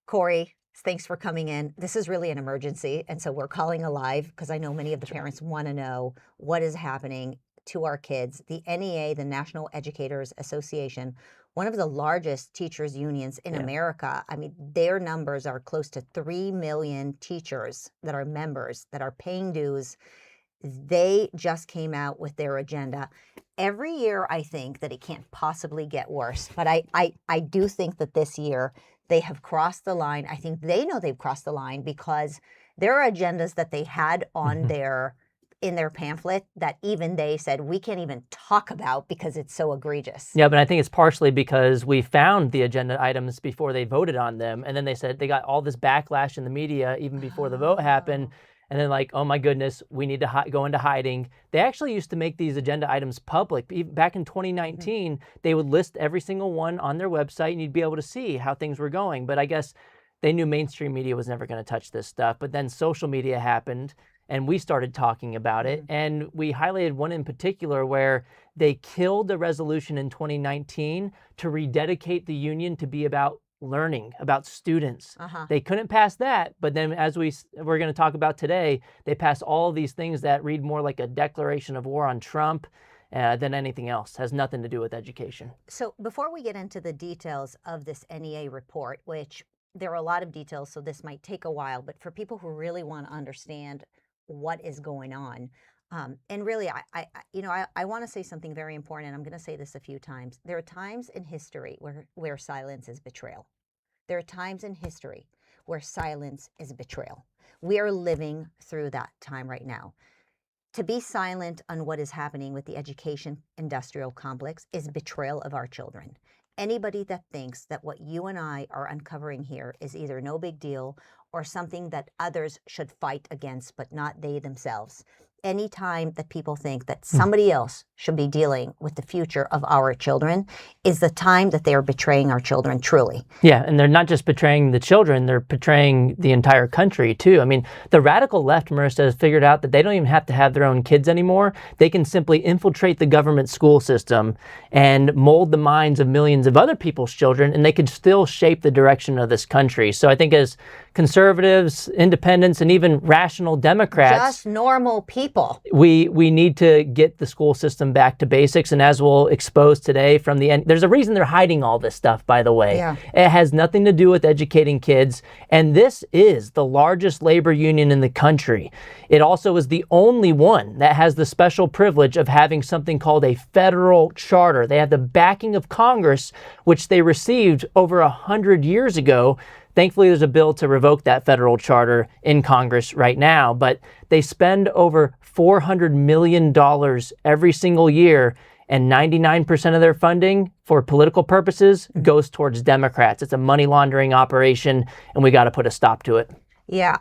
Corey, thanks for coming in. This is really an emergency, and so we're calling alive because I know many of the parents want to know what is happening to our kids. The NEA, the National Educators Association, one of the largest teachers unions in America. I mean, their numbers are close to 3 million teachers that are members, that are paying dues. They just came out with their agenda. Every year, I think that it can't possibly get worse, but I do think that this year they have crossed the line. I think they know they've crossed the line because there are agendas that they had on in their pamphlet that even they said we can't even talk about because it's so egregious. Yeah, but I think it's partially because we found the agenda items before they voted on them, and then they said they got all this backlash in the media even before the vote happened. And then like, oh my goodness, we need to go into hiding. They actually used to make these agenda items public. Even back in 2019, they would list every single one on their website and you'd be able to see how things were going. But I guess they knew mainstream media was never going to touch this stuff. But then social media happened and we started talking about it. And we highlighted one in particular where they killed the resolution in 2019 to rededicate the union to be about learning, about students. They couldn't pass that, but then as we're going to talk about today, they passed all of these things that read more like a declaration of war on Trump than anything else. Has nothing to do with education. So before we get into the details of this NEA report, which there are a lot of details, so this might take a while, but for people who really want to understand what is going on, and really, I want to say something very important, and I'm going to say this a few times. There are times in history where silence is betrayal. There are times in history where silence is betrayal. We are living through that time right now. To be silent on what is happening with the education industrial complex is betrayal of our children. Anybody that thinks that what you and I are uncovering here is either no big deal or something that others should fight against, but not they themselves. Anytime that people think that somebody else should be dealing with the future of our children is the time that they are betraying our children, truly. Yeah, and they're not just betraying the children, they're betraying the entire country too. I mean, the radical left, Marissa, has figured out that they don't even have to have their own kids anymore. They can simply infiltrate the government school system and mold the minds of millions of other people's children, and they could still shape the direction of this country. So I think as conservatives, independents, and even rational Democrats, just normal people, we need to get the school system back to basics. And as we'll expose today from the end, there's a reason they're hiding all this stuff, by the way. It has nothing to do with educating kids. And this is the largest labor union in the country. It also is the only one that has the special privilege of having something called a federal charter. They have the backing of Congress, which they received over 100 years ago. Thankfully, there's a bill to revoke that federal charter in Congress right now, but they spend over $400 million every single year, and 99% of their funding for political purposes goes towards Democrats. It's a money laundering operation, and we got to put a stop to it. Yeah,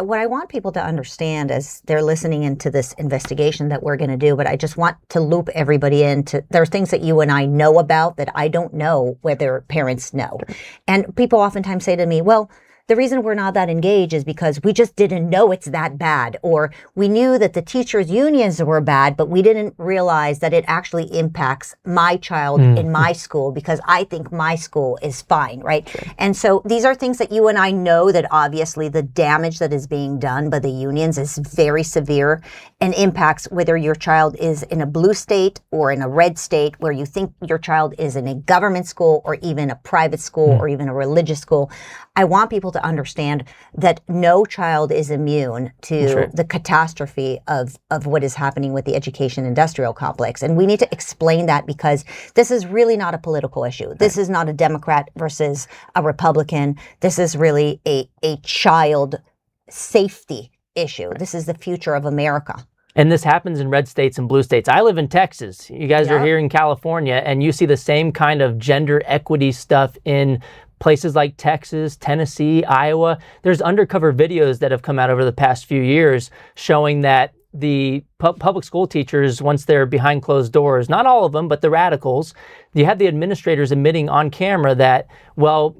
what I want people to understand as they're listening into this investigation that we're going to do, but I just want to loop everybody into, there are things that you and I know about that I don't know whether parents know. And people oftentimes say to me, well, the reason we're not that engaged is because we just didn't know it's that bad, or we knew that the teachers' unions were bad, but we didn't realize that it actually impacts my child in my school because I think my school is fine, right? Sure. And so these are things that you and I know that obviously the damage that is being done by the unions is very severe and impacts whether your child is in a blue state or in a red state, where you think your child is in a government school or even a private school or even a religious school. I want people to understand that no child is immune to the catastrophe of what is happening with the education industrial complex. And we need to explain that because this is really not a political issue. This is not a Democrat versus a Republican. This is really a child safety issue. This is the future of America. And this happens in red states and blue states. I live in Texas. You guys are here in California, and you see the same kind of gender equity stuff in places like Texas, Tennessee, Iowa. There's undercover videos that have come out over the past few years showing that the public school teachers, once they're behind closed doors, not all of them, but the radicals, you had the administrators admitting on camera that, well,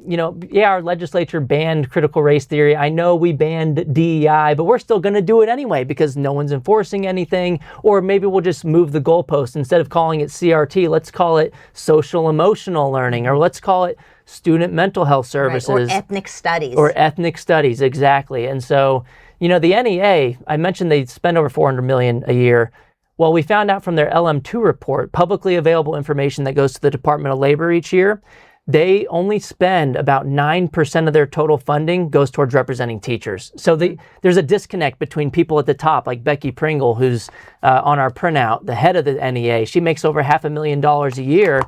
our legislature banned critical race theory. I know we banned DEI, but we're still going to do it anyway because no one's enforcing anything. Or maybe we'll just move the goalpost. Instead of calling it CRT, let's call it social emotional learning, or let's call it student mental health services. Right, or ethnic studies. Or ethnic studies, exactly. And so, the NEA, I mentioned they spend over $400 million a year. Well, we found out from their LM2 report, publicly available information that goes to the Department of Labor each year, they only spend about 9% of their total funding goes towards representing teachers. So there's a disconnect between people at the top, like Becky Pringle, who's on our printout, the head of the NEA. She makes over $500,000 a year.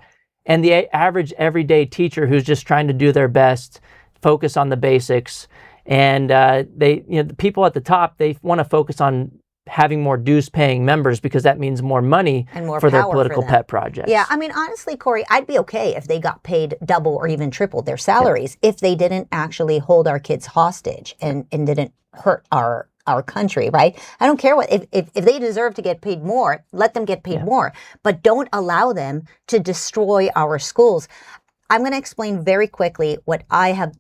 And the average everyday teacher who's just trying to do their best, focus on the basics. And the people at the top, they want to focus on having more dues-paying members because that means more money and more for their political pet projects. Yeah, I mean, honestly, Corey, I'd be okay if they got paid double or even triple their salaries if they didn't actually hold our kids hostage and didn't hurt our country, right? I don't care what, if they deserve to get paid more, let them get paid more, but don't allow them to destroy our schools. I'm going to explain very quickly what I have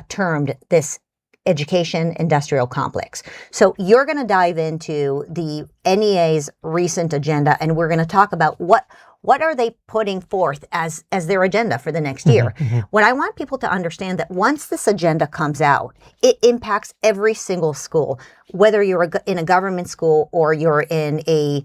termed this education industrial complex. So you're going to dive into the NEA's recent agenda, and we're going to talk about what are they putting forth as their agenda for the next year. What I want people to understand that once this agenda comes out, it impacts every single school, whether you're in a government school or you're in a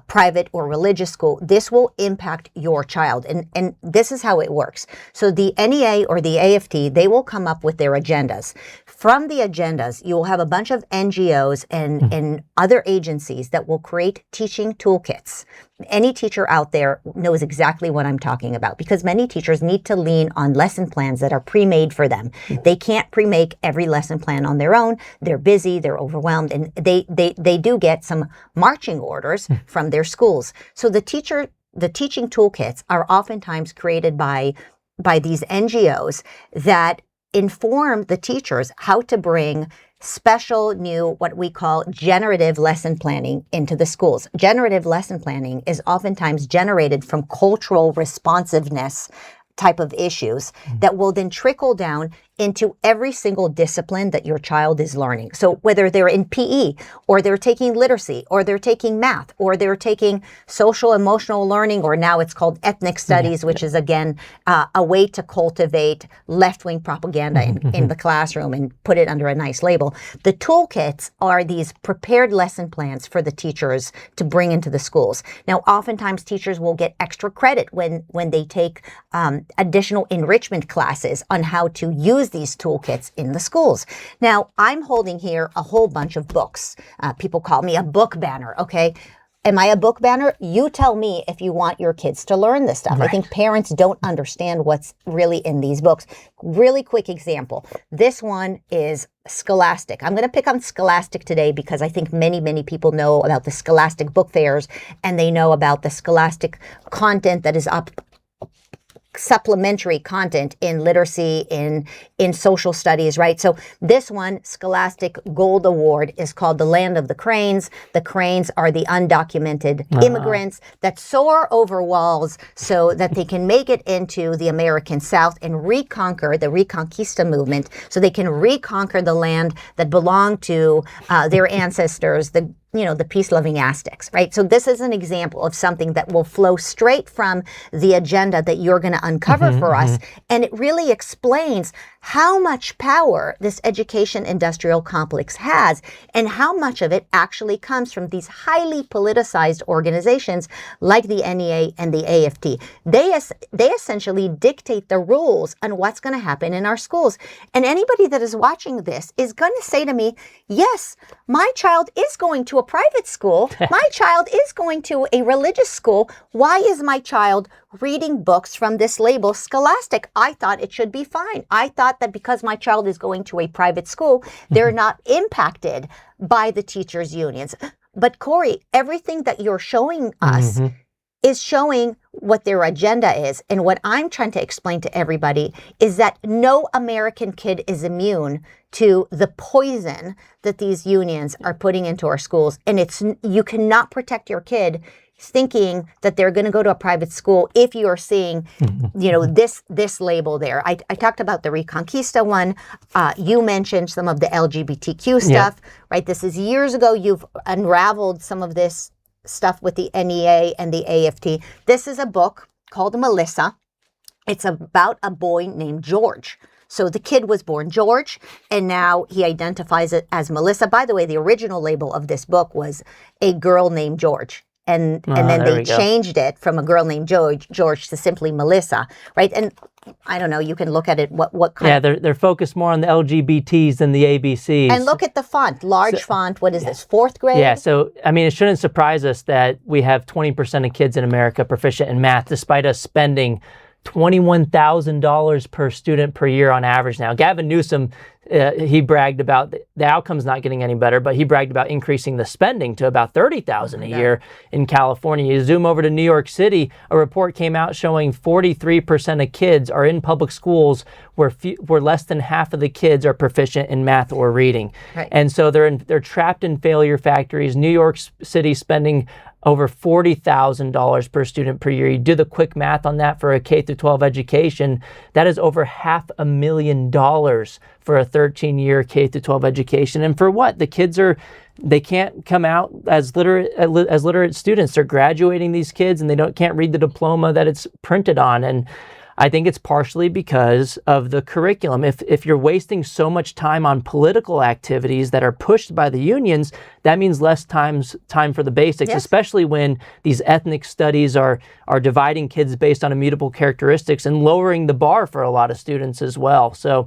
private or religious school. This will impact your child. And this is how it works. So the NEA or the AFT, they will come up with their agendas. From the agendas, you will have a bunch of NGOs and other agencies that will create teaching toolkits. Any teacher out there knows exactly what I'm talking about because many teachers need to lean on lesson plans that are pre-made for them. They can't pre-make every lesson plan on their own. They're busy, they're overwhelmed, and they do get some marching orders from their schools. So the teaching toolkits are oftentimes created by these NGOs that inform the teachers how to bring special new, what we call generative lesson planning into the schools. Generative lesson planning is oftentimes generated from cultural responsiveness type of issues that will then trickle down into every single discipline that your child is learning. So whether they're in PE or they're taking literacy or they're taking math or they're taking social emotional learning, or now it's called ethnic studies, which is again a way to cultivate left-wing propaganda in the classroom and put it under a nice label. The toolkits are these prepared lesson plans for the teachers to bring into the schools. Now, oftentimes teachers will get extra credit when they take additional enrichment classes on how to use these toolkits in the schools. Now, I'm holding here a whole bunch of books. People call me a book banner, okay? Am I a book banner? You tell me if you want your kids to learn this stuff. Right. I think parents don't understand what's really in these books. Really quick example. This one is Scholastic. I'm going to pick on Scholastic today because I think many, many people know about the Scholastic book fairs and they know about the Scholastic content that is up, supplementary content in literacy, in social studies, right? So this one, Scholastic Gold Award, is called The Land of the Cranes. The cranes are the undocumented immigrants that soar over walls so that they can make it into the American South and reconquer the Reconquista movement, so they can reconquer the land that belonged to their ancestors, the peace-loving Aztecs, right? So this is an example of something that will flow straight from the agenda that you're going to uncover for us. And it really explains how much power this education industrial complex has and how much of it actually comes from these highly politicized organizations like the NEA and the AFT. They essentially dictate the rules on what's going to happen in our schools. And anybody that is watching this is going to say to me, yes, my child is going to a private school. My child is going to a religious school. Why is my child reading books from this label Scholastic? I thought it should be fine. I thought that because my child is going to a private school, they're not impacted by the teachers' unions. But Corey, everything that you're showing us is showing what their agenda is. And what I'm trying to explain to everybody is that no American kid is immune to the poison that these unions are putting into our schools. And you cannot protect your kid thinking that they're going to go to a private school if you are seeing, this label there. I talked about the Reconquista one. You mentioned some of the LGBTQ stuff, right? This is years ago. You've unraveled some of this stuff with the NEA and the AFT. This is a book called Melissa. It's about a boy named George. So the kid was born George, and now he identifies it as Melissa. By the way, the original label of this book was A Girl Named George. And then they changed it from A Girl Named George to simply Melissa, right? And I don't know, you can look at it, what kind of... they're focused more on the LGBTs than the ABCs. And look at the font, large font. What is this, 4th grade? Yeah, so, I mean, it shouldn't surprise us that we have 20% of kids in America proficient in math, despite us spending $21,000 per student per year on average now. Gavin Newsom, he bragged about the outcome's not getting any better, but he bragged about increasing the spending to about $30,000 a year in California. You zoom over to New York City, a report came out showing 43% of kids are in public schools where less than half of the kids are proficient in math or reading. Right. And so they're trapped in failure factories. New York City spending over $40,000 per student per year. You do the quick math on that for a K-12 education, that is over $500,000 for a 13-year K-12 education. And for what? The kids they can't come out as literate students. They're graduating, these kids, and they can't read the diploma that it's printed on. And I think it's partially because of the curriculum. If you're wasting so much time on political activities that are pushed by the unions, that means less time for the basics, especially when these ethnic studies are dividing kids based on immutable characteristics and lowering the bar for a lot of students as well. So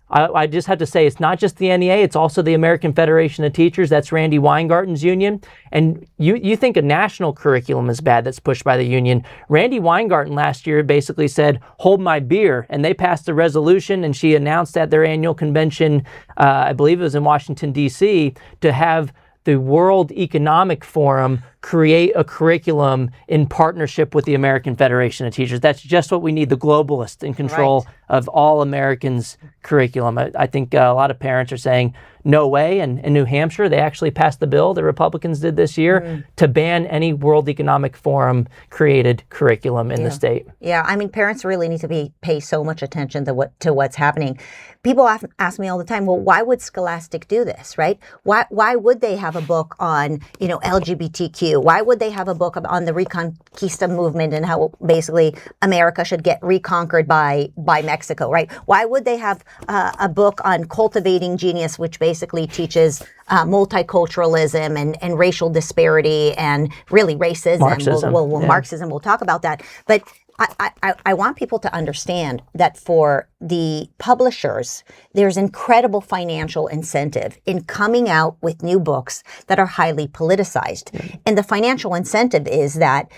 I just have to say, it's not just the NEA, it's also the American Federation of Teachers. That's Randy Weingarten's union. And you think a national curriculum is bad that's pushed by the union. Randy Weingarten last year basically said, hold my beer. And they passed a resolution, and she announced at their annual convention, I believe it was in Washington, D.C., to have the World Economic Forum create a curriculum in partnership with the American Federation of Teachers. That's just what we need, the globalists in control of all Americans' curriculum. I think a lot of parents are saying, no way. And in New Hampshire, they actually passed the bill, the Republicans did this year, to ban any World Economic Forum created curriculum in the state. Yeah, I mean, parents really need to pay so much attention to what's happening. People ask me all the time, well, why would Scholastic do this, right? Why would they have a book on, LGBTQ? Why would they have a book on the Reconquista movement and how basically America should get reconquered by Mexico, right? Why would they have a book on cultivating genius, which basically teaches multiculturalism and racial disparity and really racism? Marxism. Marxism, we'll talk about that. But I want people to understand that for the publishers, there's incredible financial incentive in coming out with new books that are highly politicized. And the financial incentive is that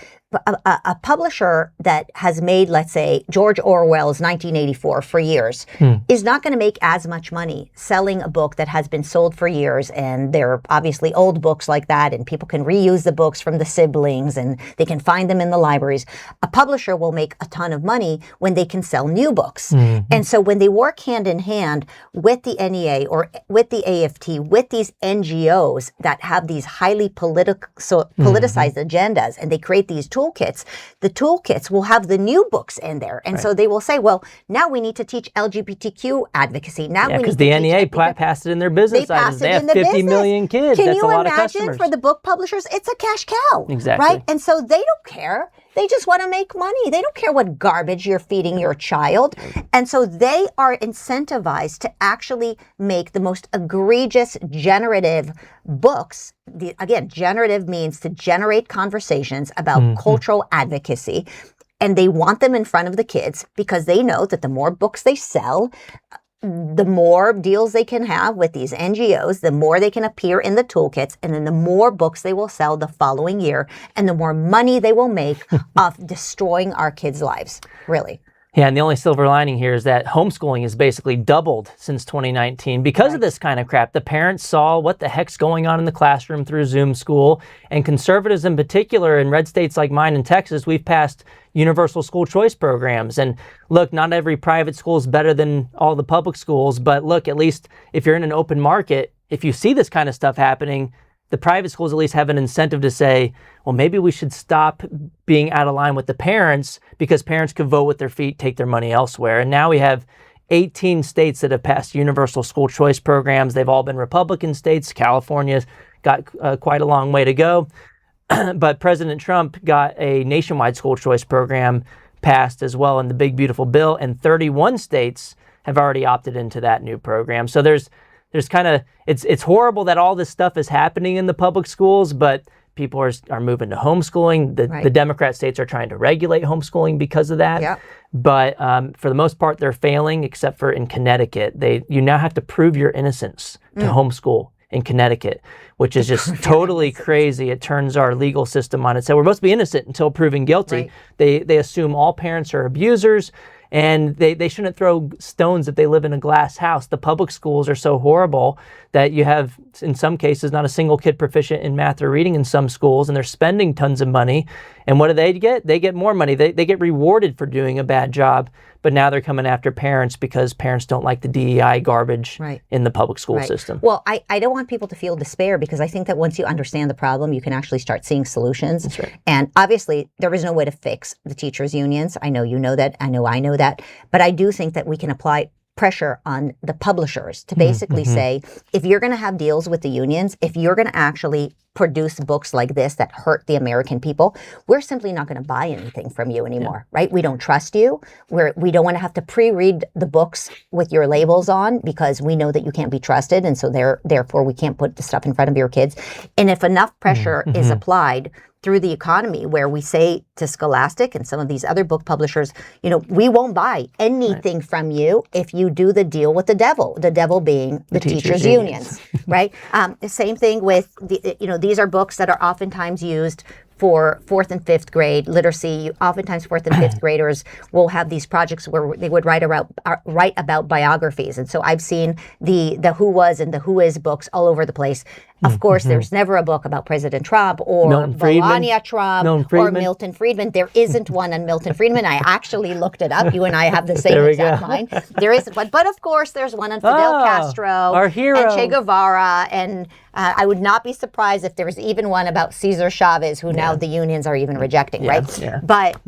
a publisher that has made, let's say, George Orwell's 1984 for years is not going to make as much money selling a book that has been sold for years. And there are obviously old books like that, and people can reuse the books from the siblings, and they can find them in the libraries. A publisher will make a ton of money when they can sell new books. And so when they work hand in hand with the NEA or with the AFT, with these NGOs that have these highly politicized agendas, and they create these toolkits, the toolkits will have the new books in there. And so they will say, well, now we need to teach LGBTQ advocacy. Now we need to because the NEA passed it in their business items. They have 50 million kids. Can That's you a lot of imagine customers. for the book publishers? It's a cash cow. Exactly. Right? And so they don't care. They just want to make money. They don't care what garbage you're feeding your child. And so they are incentivized to actually make the most egregious generative books. Again, generative means to generate conversations about cultural advocacy. And they want them in front of the kids because they know that the more books they sell, the more deals they can have with these NGOs, the more they can appear in the toolkits, and then the more books they will sell the following year, and the more money they will make off destroying our kids' lives, really. Yeah, and the only silver lining here is that homeschooling has basically doubled since 2019 because of this kind of crap. The parents saw what the heck's going on in the classroom through Zoom school, and conservatives in particular in red states like mine in Texas, we've passed universal school choice programs. And look, not every private school is better than all the public schools, but look, at least if you're in an open market, if you see this kind of stuff happening, the private schools at least have an incentive to say, well, maybe we should stop being out of line with the parents, because parents could vote with their feet, take their money elsewhere. And now we have 18 states that have passed universal school choice programs. They've all been Republican states. California's got quite a long way to go. But President Trump got a nationwide school choice program passed as well in the big, beautiful bill. And 31 states have already opted into that new program. So there's kind of, it's horrible that all this stuff is happening in the public schools, but people are moving to homeschooling. The Democrat states are trying to regulate homeschooling because of that. Yep. But for the most part, they're failing, except for in Connecticut. You now have to prove your innocence to homeschool in Connecticut, which is just totally crazy. It turns our legal system on its head. We're supposed to be innocent until proven guilty. Right. They assume all parents are abusers, and they shouldn't throw stones if they live in a glass house. The public schools are so horrible that you have, in some cases, not a single kid proficient in math or reading in some schools, and they're spending tons of money. And what do they get? They get more money. They get rewarded for doing a bad job, but now they're coming after parents because parents don't like the DEI garbage in the public school system. Well, I don't want people to feel despair, because I think that once you understand the problem, you can actually start seeing solutions. That's right. And obviously, there is no way to fix the teachers' unions. I know you know that. I know that. But I do think that we can apply pressure on the publishers to basically say, if you're going to have deals with the unions, if you're going to actually produce books like this that hurt the American people, we're simply not going to buy anything from you anymore, right? We don't trust you. We don't want to have to pre-read the books with your labels on, because we know that you can't be trusted, and so therefore we can't put the stuff in front of your kids. And if enough pressure is applied through the economy, where we say to Scholastic and some of these other book publishers, we won't buy anything from you if you do the deal with the devil being the teachers' unions, right? The same thing with, these are books that are oftentimes used for 4th and 5th grade literacy. Oftentimes 4th and 5th graders will have these projects where they would write about biographies. And so I've seen the Who Was and the Who Is books all over the place. Of course, there's never a book about President Trump or Melania Trump or Milton Friedman. There isn't one on Milton Friedman. I actually looked it up. You and I have the same exact mind. There isn't one. But of course, there's one on Fidel Castro, our hero, and Che Guevara. And I would not be surprised if there was even one about Cesar Chavez, who now the unions are even rejecting, right? Yeah. But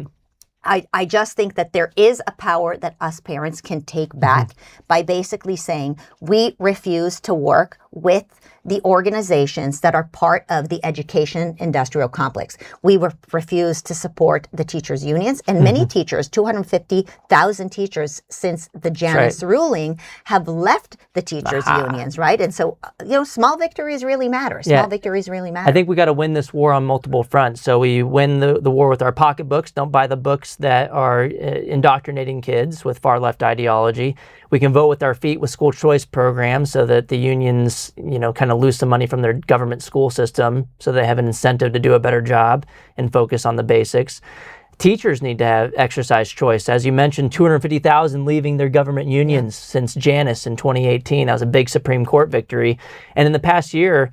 I just think that there is a power that us parents can take back by basically saying, we refuse to work with the organizations that are part of the education industrial complex. We refuse to support the teachers' unions, and many teachers, 250,000 teachers since the Janus ruling, have left the teachers' unions, right? And so, small victories really matter. Small victories really matter. I think we got to win this war on multiple fronts. So we win the war with our pocketbooks. Don't buy the books that are indoctrinating kids with far left ideology. We can vote with our feet with school choice programs, so that the unions, kind of lose some money from their government school system, so they have an incentive to do a better job and focus on the basics. Teachers need to exercise choice. As you mentioned, 250,000 leaving their government unions since Janus in 2018. That was a big Supreme Court victory. And in the past year,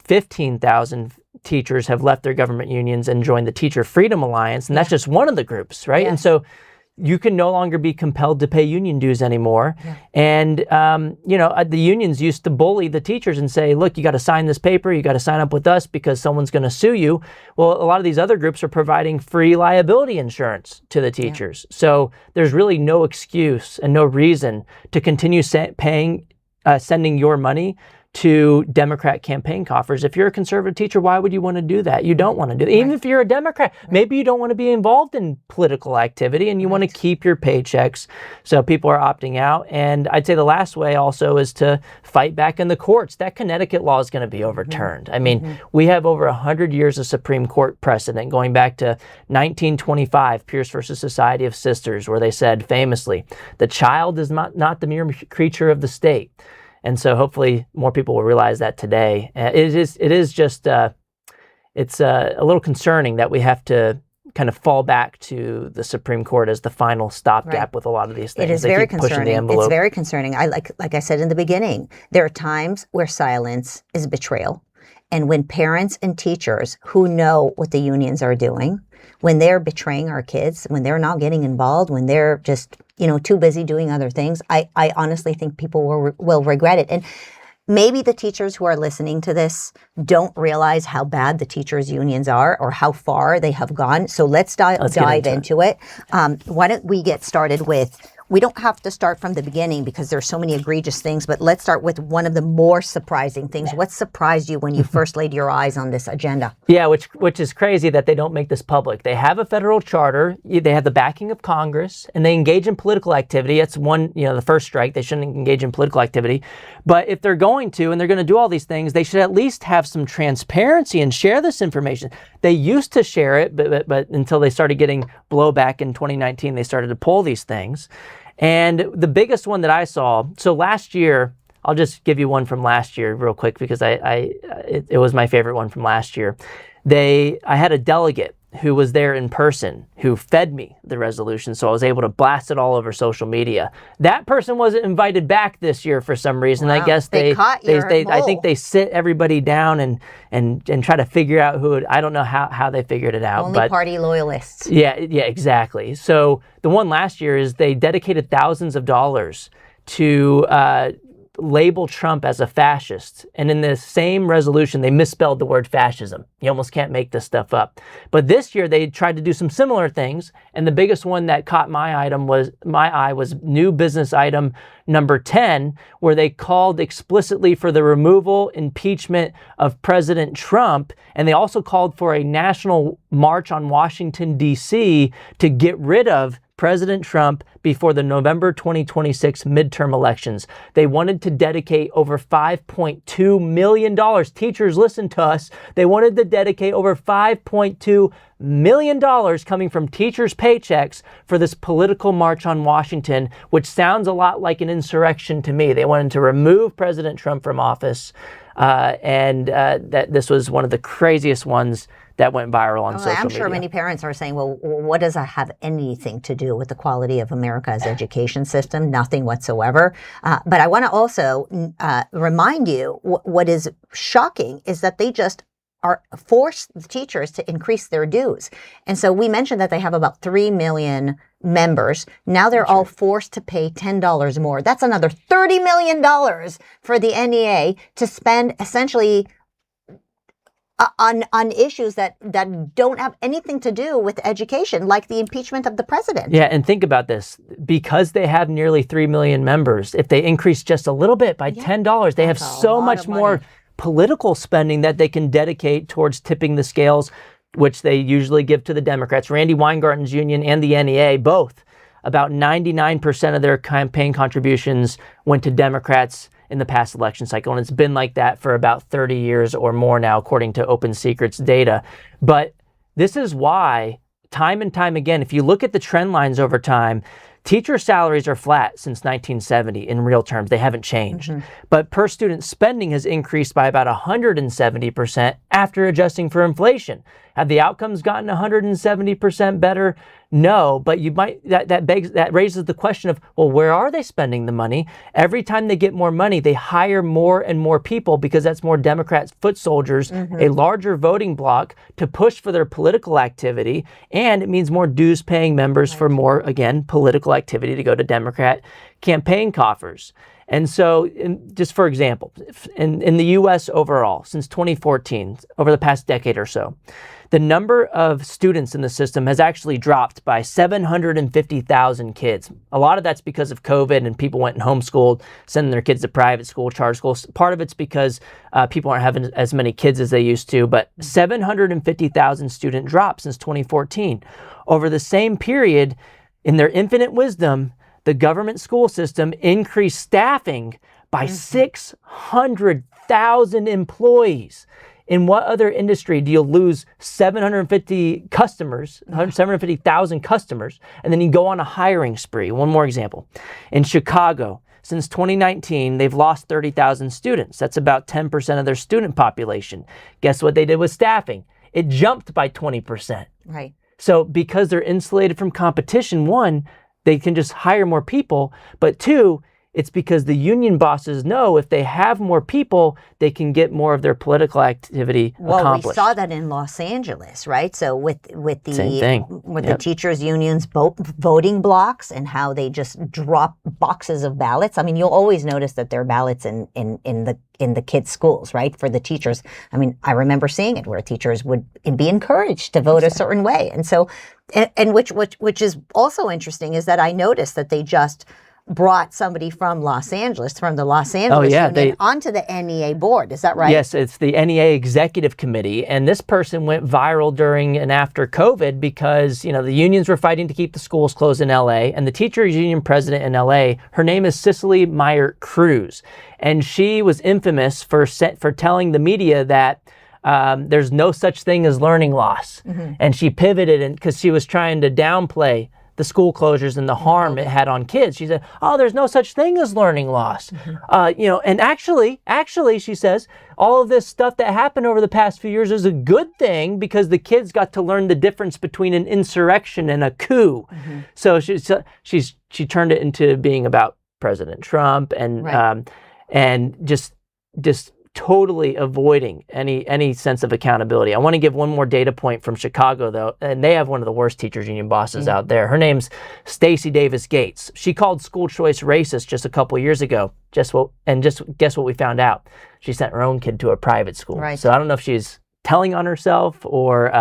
15,000 teachers have left their government unions and joined the Teacher Freedom Alliance. And that's just one of the groups, right? And so you can no longer be compelled to pay union dues anymore. And, the unions used to bully the teachers and say, look, you got to sign this paper, you got to sign up with us because someone's going to sue you. Well, a lot of these other groups are providing free liability insurance to the teachers. So there's really no excuse and no reason to continue sending your money to Democrat campaign coffers. If you're a conservative teacher, why would you want to do that? You don't want to do that. Even if you're a Democrat, maybe you don't want to be involved in political activity and you want to keep your paychecks. So people are opting out. And I'd say the last way also is to fight back in the courts. That Connecticut law is going to be overturned. I mean, we have over 100 years of Supreme Court precedent going back to 1925, Pierce versus Society of Sisters, where they said famously, the child is not the mere creature of the state. And so hopefully more people will realize that today. It's a little concerning that we have to kind of fall back to the Supreme Court as the final stopgap with a lot of these things. It is They very keep pushing the concerning. envelope. It's very concerning. Like I said in the beginning, there are times where silence is betrayal. And when parents and teachers who know what the unions are doing, when they're betraying our kids, when they're not getting involved, when they're just, too busy doing other things, I honestly think people will regret it. And maybe the teachers who are listening to this don't realize how bad the teachers' unions are or how far they have gone. So let's dive into it. Why don't we get started with, we don't have to start from the beginning because there's so many egregious things, but let's start with one of the more surprising things. What surprised you when you first laid your eyes on this agenda? Yeah, which is crazy that they don't make this public. They have a federal charter, they have the backing of Congress, and they engage in political activity. That's one, the first strike. They shouldn't engage in political activity. But if they're going to, and they're going to do all these things, they should at least have some transparency and share this information. They used to share it, but until they started getting blowback in 2019, they started to pull these things. And the biggest one that I saw, so last year, I'll just give you one from last year real quick because it was my favorite one from last year. I had a delegate who was there in person who fed me the resolution, so I was able to blast it all over social media. That person wasn't invited back this year for some reason. Wow. I guess I think they sit everybody down and try to figure out who. I don't know how they figured it out. Only party loyalists. Yeah, exactly. So the one last year is they dedicated thousands of dollars to label Trump as a fascist. And in the same resolution, they misspelled the word fascism. You almost can't make this stuff up. But this year, they tried to do some similar things. And the biggest one that caught my eye was new business item number 10, where they called explicitly for the removal, impeachment of President Trump. And they also called for a national march on Washington, D.C. to get rid of President Trump before the November 2026 midterm elections. They wanted to dedicate over $5.2 million. Teachers, listen to us. They wanted to dedicate over $5.2 million coming from teachers' paychecks for this political march on Washington, which sounds a lot like an insurrection to me. They wanted to remove President Trump from office, and that this was one of the craziest ones that went viral on social media. I'm sure many parents are saying, well, what does that have anything to do with the quality of America's education system? Nothing whatsoever. But I want to also remind you, what is shocking is that they just force the teachers to increase their dues. And so we mentioned that they have about 3 million members. Now they're all forced to pay $10 more. That's another $30 million for the NEA to spend essentially on issues that don't have anything to do with education, like the impeachment of the president. Yeah, and think about this. Because they have nearly 3 million members, if they increase just a little bit by $10, they have so much more political spending that they can dedicate towards tipping the scales, which they usually give to the Democrats. Randy Weingarten's union and the NEA, both, about 99% of their campaign contributions went to Democrats in the past election cycle. And it's been like that for about 30 years or more now, according to Open Secrets data. But this is why, time and time again, if you look at the trend lines over time, teacher salaries are flat since 1970 in real terms. They haven't changed. Mm-hmm. But per student spending has increased by about 170% after adjusting for inflation. Have the outcomes gotten 170% better? No, but that raises the question of, well, where are they spending the money? Every time they get more money, they hire more and more people because that's more Democrats, foot soldiers, a larger voting bloc to push for their political activity. And it means more dues paying members for more, again, political activity to go to Democrat campaign coffers. And so, just for example, in the U.S. overall, since 2014, over the past decade or so, the number of students in the system has actually dropped by 750,000 kids. A lot of that's because of COVID and people went and homeschooled, sending their kids to private school, charter schools. Part of it's because people aren't having as many kids as they used to, but 750,000 student drop since 2014. Over the same period, in their infinite wisdom, the government school system increased staffing by 600,000 employees. In what other industry do you lose 750,000 customers, and then you go on a hiring spree? One more example. In Chicago, since 2019, they've lost 30,000 students. That's about 10% of their student population. Guess what they did with staffing? It jumped by 20%. Right. So because they're insulated from competition, one, they can just hire more people, but two, it's because the union bosses know if they have more people, they can get more of their political activity accomplished. We saw that in Los Angeles, right? So with the Same thing. The teachers' unions voting blocks and how they just drop boxes of ballots. I mean, you'll always notice that there are ballots in the kids' schools, right? For the teachers. I mean, I remember seeing it where teachers would be encouraged to vote a certain way, and so and which is also interesting is that I noticed that they just brought somebody from Los Angeles, from the Los Angeles Union, onto the NEA board. Is that right? Yes, it's the NEA Executive Committee. And this person went viral during and after COVID because, the unions were fighting to keep the schools closed in LA. And the teachers union president in LA, her name is Cicely Meyer Cruz. And she was infamous for telling the media that there's no such thing as learning loss. Mm-hmm. And she pivoted because she was trying to downplay the school closures and the harm it had on kids. She said, there's no such thing as learning loss. Mm-hmm. And actually, she says, all of this stuff that happened over the past few years is a good thing because the kids got to learn the difference between an insurrection and a coup. Mm-hmm. So she turned it into being about President Trump and just totally avoiding any sense of accountability. I want to give one more data point from Chicago, though, and they have one of the worst teachers union bosses out there. Her name's Stacey Davis Gates. She called school choice racist just a couple years ago. Just guess what we found out? She sent her own kid to a private school. Right. So I don't know if she's telling on herself or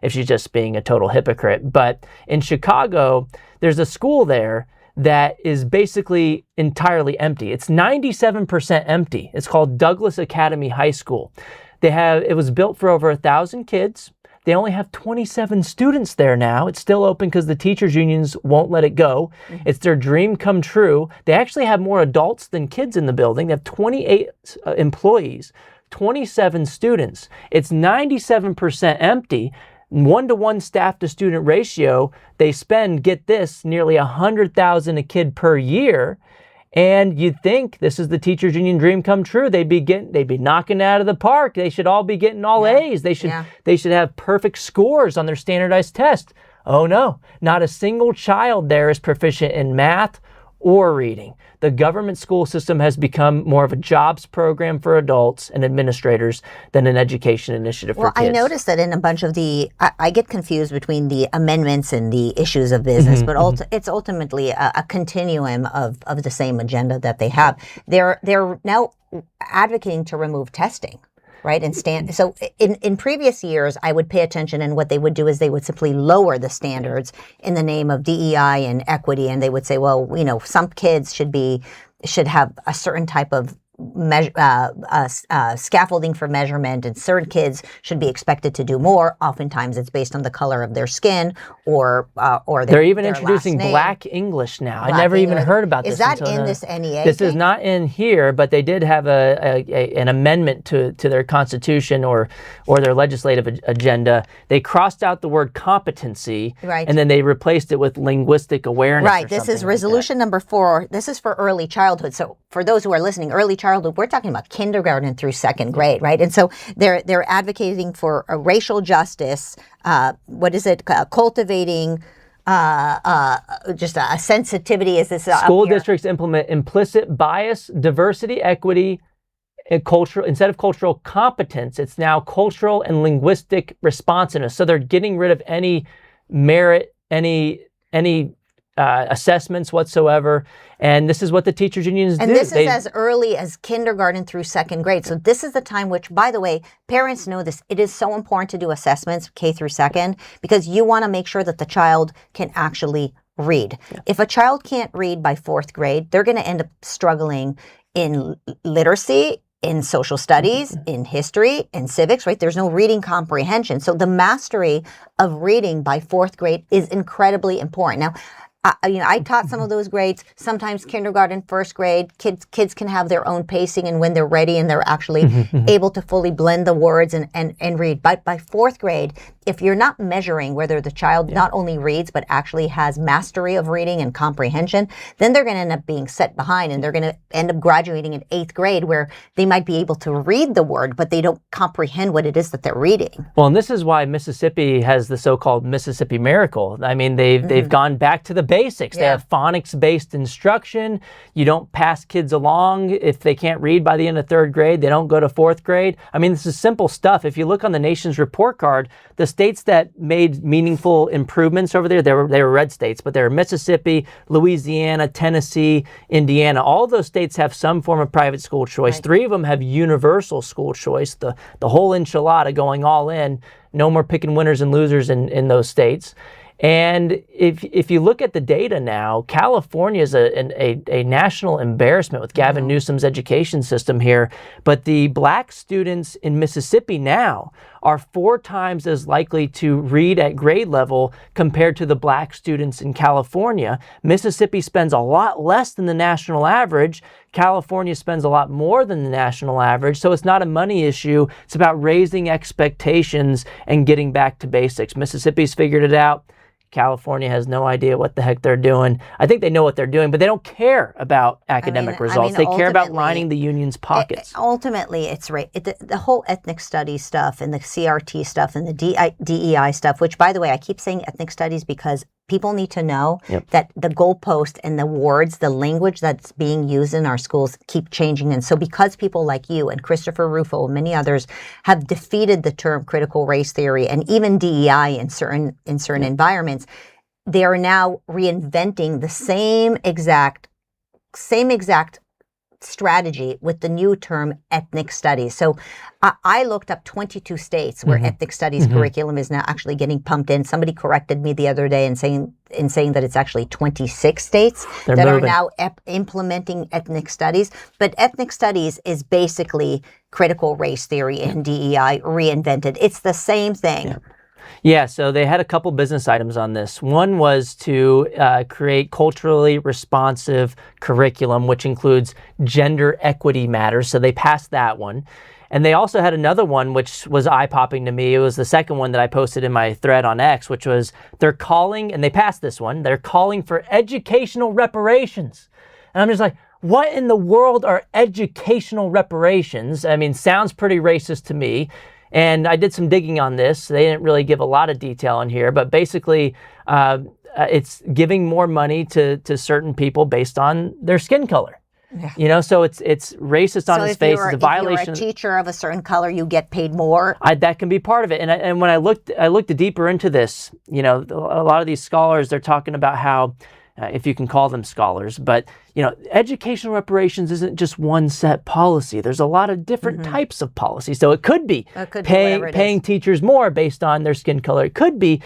if she's just being a total hypocrite. But in Chicago, there's a school there that is basically entirely empty. It's 97% empty. It's called Douglas Academy High School. It was built for over 1,000 kids. They only have 27 students there now. It's still open because the teachers unions won't let it go. Mm-hmm. It's their dream come true. They actually have more adults than kids in the building. They have 28 employees, 27 students. It's 97% empty. 1-to-1 staff to student ratio, they spend, get this, nearly $100,000 a kid per year. And you'd think this is the teachers union dream come true. They'd be knocking it out of the park. They should all be getting all A's. They should have perfect scores on their standardized test. Oh no, not a single child there is proficient in math or reading. The government school system has become more of a jobs program for adults and administrators than an education initiative for kids. Well, I noticed that in a bunch of I get confused between the amendments and the issues of business, but it's ultimately a continuum of the same agenda that they have. They're now advocating to remove testing. Right. And so in previous years, I would pay attention, and what they would do is they would simply lower the standards in the name of DEI and equity. And they would say, well, some kids should have a certain type of scaffolding for measurement, and certain kids should be expected to do more. Oftentimes, it's based on the color of their skin or they're even introducing Black English now. I never even heard about this. Is that in this NEA? This is not in here, but they did have an amendment to their constitution or their legislative agenda. They crossed out the word competency, and then they replaced it with linguistic awareness. Right. This is resolution number 4. This is for early childhood. So for those who are listening, early childhood, we're talking about kindergarten through 2nd grade, right? And so they're advocating for a racial justice. Cultivating just a sensitivity. Is this school districts implement implicit bias, diversity, equity, and cultural instead of cultural competence? It's now cultural and linguistic responsiveness. So they're getting rid of any merit, any assessments whatsoever. And this is what the teachers unions do. And this is as early as kindergarten through 2nd grade. So this is the time which, by the way, parents know this. It is so important to do assessments K through 2nd because you want to make sure that the child can actually read. Yeah. If a child can't read by 4th grade, they're going to end up struggling in literacy, in social studies, in history, in civics, right? There's no reading comprehension. So the mastery of reading by 4th grade is incredibly important. Now, I taught some of those grades. Sometimes kindergarten, first grade, kids can have their own pacing, and when they're ready and they're actually able to fully blend the words and read. But by fourth grade, if you're not measuring whether the child not only reads but actually has mastery of reading and comprehension, then they're going to end up being set behind, and they're going to end up graduating in eighth grade where they might be able to read the word, but they don't comprehend what it is that they're reading. Well, and this is why Mississippi has the so-called Mississippi Miracle. I mean, they've gone back to the basics. They have phonics-based instruction. You don't pass kids along if they can't read by the end of third grade. They don't go to fourth grade. I mean, this is simple stuff. If you look on the nation's report card, the states that made meaningful improvements over there, they were red states, but they were Mississippi, Louisiana, Tennessee, Indiana. All those states have some form of private school choice. Right. 3 of them have universal school choice, the whole enchilada going all in. No more picking winners and losers in those states. And if you look at the data now, California is a national embarrassment with Gavin Newsom's education system here. But the black students in Mississippi now are 4 times as likely to read at grade level compared to the black students in California. Mississippi spends a lot less than the national average. California spends a lot more than the national average. So it's not a money issue. It's about raising expectations and getting back to basics. Mississippi's figured it out. California has no idea what the heck they're doing. I think they know what they're doing, but they don't care about academic results. They care about lining the union's pockets. Ultimately, it's right. The whole ethnic studies stuff and the CRT stuff and the DEI stuff, which, by the way, I keep saying ethnic studies because people need to know that the goalpost and the words, the language that's being used in our schools keep changing. And so because people like you and Christopher Rufo and many others have defeated the term critical race theory and even DEI in certain environments, they are now reinventing the same exact strategy with the new term ethnic studies. So I looked up 22 states where ethnic studies curriculum is now actually getting pumped in. Somebody corrected me the other day and saying that it's actually 26 states are now implementing ethnic studies. But ethnic studies is basically critical race theory and DEI reinvented. It's the same thing. Yeah, so they had a couple business items on this. One was to create culturally responsive curriculum, which includes gender equity matters. So they passed that one. And they also had another one, which was eye-popping to me. It was the second one that I posted in my thread on X, which was they're calling, and they passed this one, they're calling for educational reparations. And I'm just like, what in the world are educational reparations? I mean, sounds pretty racist to me. And I did some digging on this. They didn't really give a lot of detail in here, but basically it's giving more money to certain people based on their skin color. Yeah. You know, so it's racist on its face. It's a violation. If you're a teacher of a certain color, you get paid more. That can be part of it. And when I looked deeper into this, you know, a lot of these scholars, they're talking about how, if you can call them scholars, but, you know, educational reparations isn't just one set policy. There's a lot of different types of policy. So it could be paying teachers more based on their skin color. It could be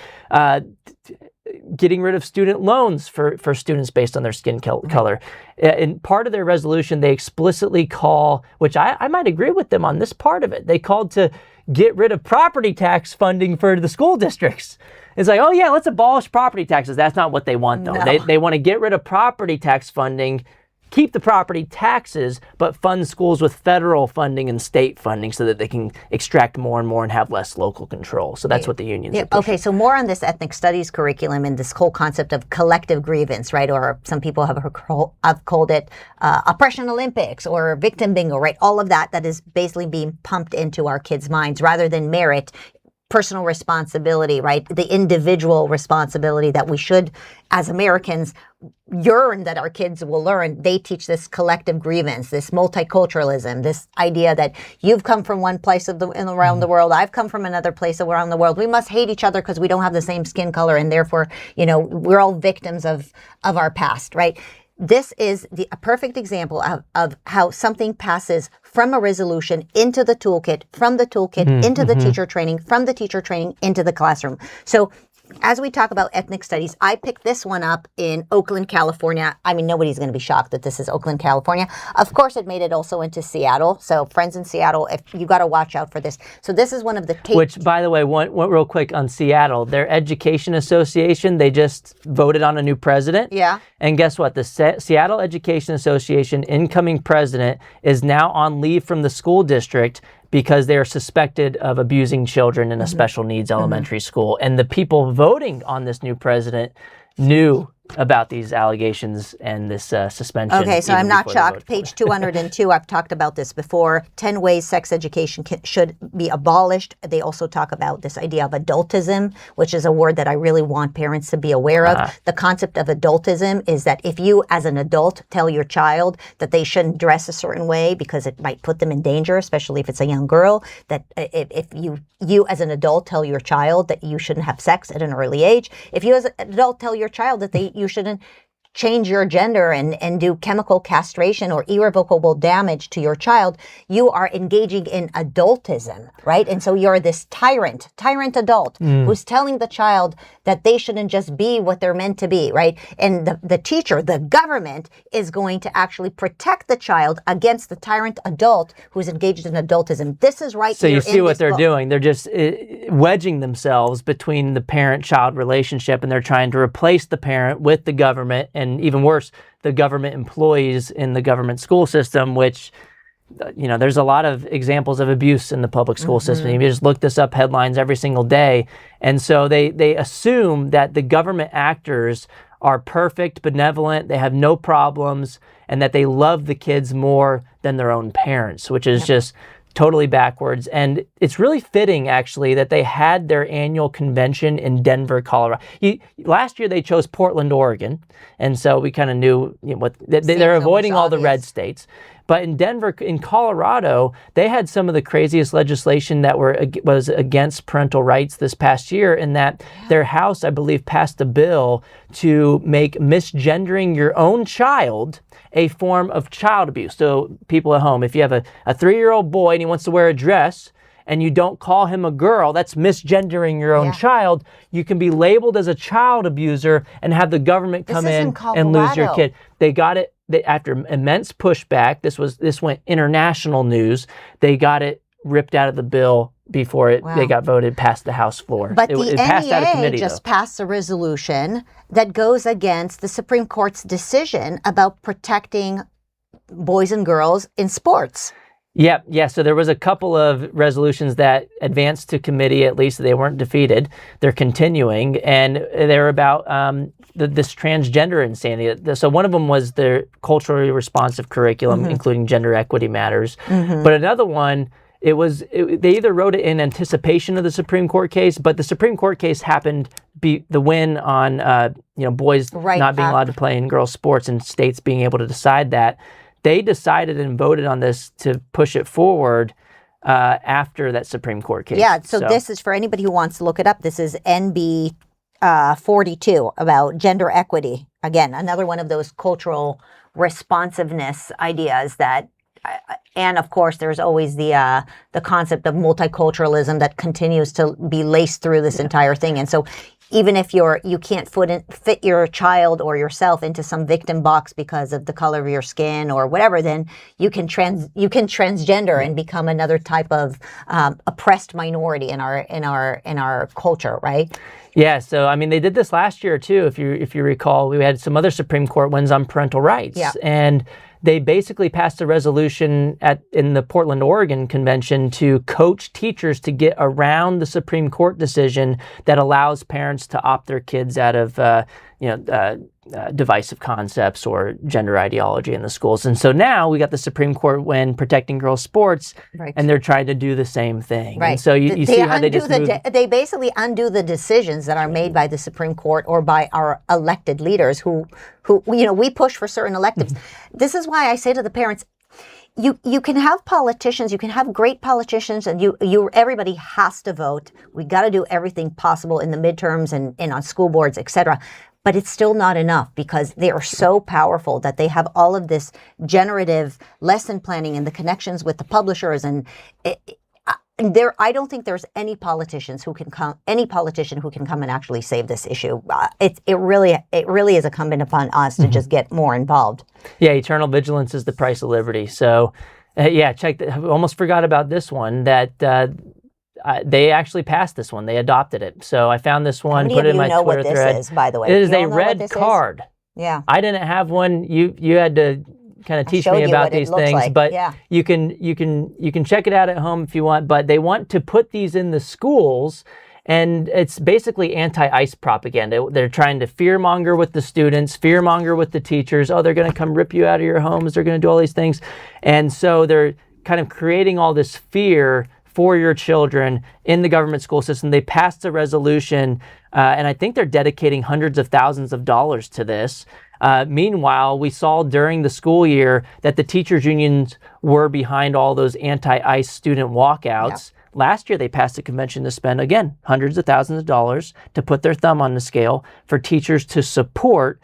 getting rid of student loans for students based on their skin color. In part of their resolution, they explicitly call, which I might agree with them on this part of it, they called to get rid of property tax funding for the school districts. It's like, oh yeah, let's abolish property taxes. That's not what they want, though. No. They want to get rid of property tax funding, keep the property taxes, but fund schools with federal funding and state funding so that they can extract more and more and have less local control. So that's what the unions are pushing. Okay, so more on this ethnic studies curriculum and this whole concept of collective grievance, right? Or some people have called it oppression Olympics or victim bingo, right? All of that is basically being pumped into our kids' minds rather than merit. Personal responsibility, right? The individual responsibility that we should, as Americans, yearn that our kids will learn. They teach this collective grievance, this multiculturalism, this idea that you've come from one place around the world, I've come from another place around the world. We must hate each other because we don't have the same skin color, and therefore, you know, we're all victims of our past, right? This is a perfect example of how something passes from a resolution into the toolkit, from the toolkit into the teacher training, from the teacher training into the classroom. So as we talk about ethnic studies, I picked this one up in Oakland, California. I mean, nobody's going to be shocked that this is Oakland, California. Of course, it made it also into Seattle. So friends in Seattle, if you got to watch out for this. So this is one of the Which, by the way, one real quick on Seattle, their education association, they just voted on a new president. Yeah. And guess what? The Seattle Education Association incoming president is now on leave from the school district because they are suspected of abusing children in a special needs elementary school. And the people voting on this new president knew about these allegations and this suspension. Okay, so I'm not shocked. Page 202, I've talked about this before. 10 ways sex education should be abolished. They also talk about this idea of adultism, which is a word that I really want parents to be aware of. The concept of adultism is that if you as an adult tell your child that they shouldn't dress a certain way because it might put them in danger, especially if it's a young girl, that if you as an adult tell your child that you shouldn't have sex at an early age, if you as an adult tell your child that you shouldn't change your gender and do chemical castration or irrevocable damage to your child, you are engaging in adultism, right? And so you're this tyrant adult who's telling the child that they shouldn't just be what they're meant to be, right? And the teacher, the government, is going to actually protect the child against the tyrant adult who's engaged in adultism. This is right. So you see what they're doing. They're just wedging themselves between the parent-child relationship, and they're trying to replace the parent with the government, and even worse, the government employees in the government school system, which, you know, there's a lot of examples of abuse in the public school system. You just look this up, headlines every single day. And so they assume that the government actors are perfect, benevolent, they have no problems, and that they love the kids more than their own parents, which is just totally backwards. And it's really fitting, actually, that they had their annual convention in Denver, Colorado. Last year, they chose Portland, Oregon. And so we kind of knew what they're avoiding all the red states. But in Denver, in Colorado, they had some of the craziest legislation that was against parental rights this past year, in that their House, I believe, passed a bill to make misgendering your own child a form of child abuse. So people at home, if you have a 3-year-old boy and he wants to wear a dress, and you don't call him a girl, that's misgendering your own child. You can be labeled as a child abuser and have the government come in and lose your kid. They got it after immense pushback. This went international news. They got it ripped out of the bill before they got voted past the House floor. But it passed out of NEA committee, just passed a resolution that goes against the Supreme Court's decision about protecting boys and girls in sports. Yeah. So there was a couple of resolutions that advanced to committee, at least they weren't defeated. They're continuing, and they're about this transgender insanity. So one of them was the culturally responsive curriculum, including gender equity matters. But another one, they either wrote it in anticipation of the Supreme Court case, but the Supreme Court case happened the win on boys not being allowed to play in girls' sports and states being able to decide that. They decided and voted on this to push it forward after that Supreme Court case. Yeah, so this is, for anybody who wants to look it up, this is NB 42 about gender equity. Again, another one of those cultural responsiveness ideas that, and of course, there's always the concept of multiculturalism that continues to be laced through this entire thing. And so even if you can't fit your child or yourself into some victim box because of the color of your skin or whatever, then you can transgender and become another type of oppressed minority in our culture, right? Yeah, so I mean, they did this last year too. If you recall, we had some other Supreme Court wins on parental rights, and they basically passed a resolution in the Portland, Oregon convention to coach teachers to get around the Supreme Court decision that allows parents to opt their kids out of divisive concepts or gender ideology in the schools. And so now we got the Supreme Court win protecting girls' sports, and they're trying to do the same thing. Right. And so you see how they just they basically undo the decisions that are made by the Supreme Court or by our elected leaders who we push for certain electives. This is why I say to the parents, you can have politicians, you can have great politicians, and everybody has to vote. We got to do everything possible in the midterms and on school boards, etc. But it's still not enough, because they are so powerful that they have all of this generative lesson planning and the connections with the publishers. And I don't think there's any politician who can come and actually save this issue. It really is incumbent upon us to just get more involved. Yeah, eternal vigilance is the price of liberty. So, check that. I almost forgot about this one, that they actually passed this one. They adopted it. So I found this one, put it in my Twitter thread. What this is, by the way? It is a red card. Yeah. I didn't have one. You had to kind of teach me about these things, but you can check it out at home if you want. But they want to put these in the schools, and it's basically anti-ICE propaganda. They're trying to fearmonger with the students, fearmonger with the teachers. Oh, they're going to come rip you out of your homes. They're going to do all these things, and so they're kind of creating all this fear for your children in the government school system. They passed a resolution, and I think they're dedicating hundreds of thousands of dollars to this. Meanwhile, we saw during the school year that the teachers' unions were behind all those anti-ICE student walkouts. Yeah. Last year, they passed a convention to spend, again, hundreds of thousands of dollars to put their thumb on the scale for teachers to support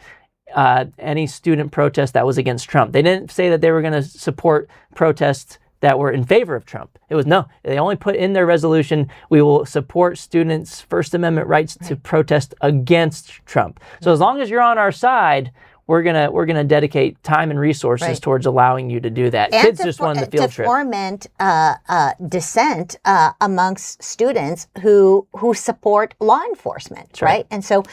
any student protest that was against Trump. They didn't say that they were going to support protests that were in favor of Trump. It was no. They only put in their resolution, we will support students' First Amendment rights to protest against Trump. So as long as you're on our side, we're gonna dedicate time and resources towards allowing you to do that. And Kids just wanted the field trip. To foment dissent amongst students who support law enforcement, right? And so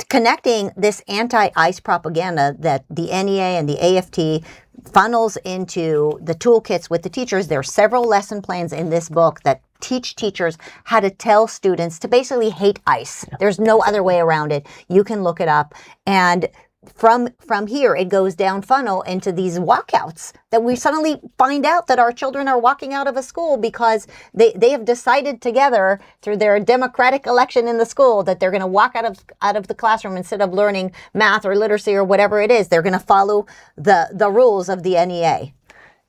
connecting this anti-ICE propaganda that the NEA and the AFT funnels into the toolkits with the teachers. There are several lesson plans in this book that teach teachers how to tell students to basically hate ICE. Yeah. There's no other way around it. You can look it up. And from here, it goes down funnel into these walkouts that we suddenly find out that our children are walking out of a school because they have decided together through their democratic election in the school that they're going to walk out of the classroom instead of learning math or literacy or whatever it is. They're going to follow the rules of the NEA.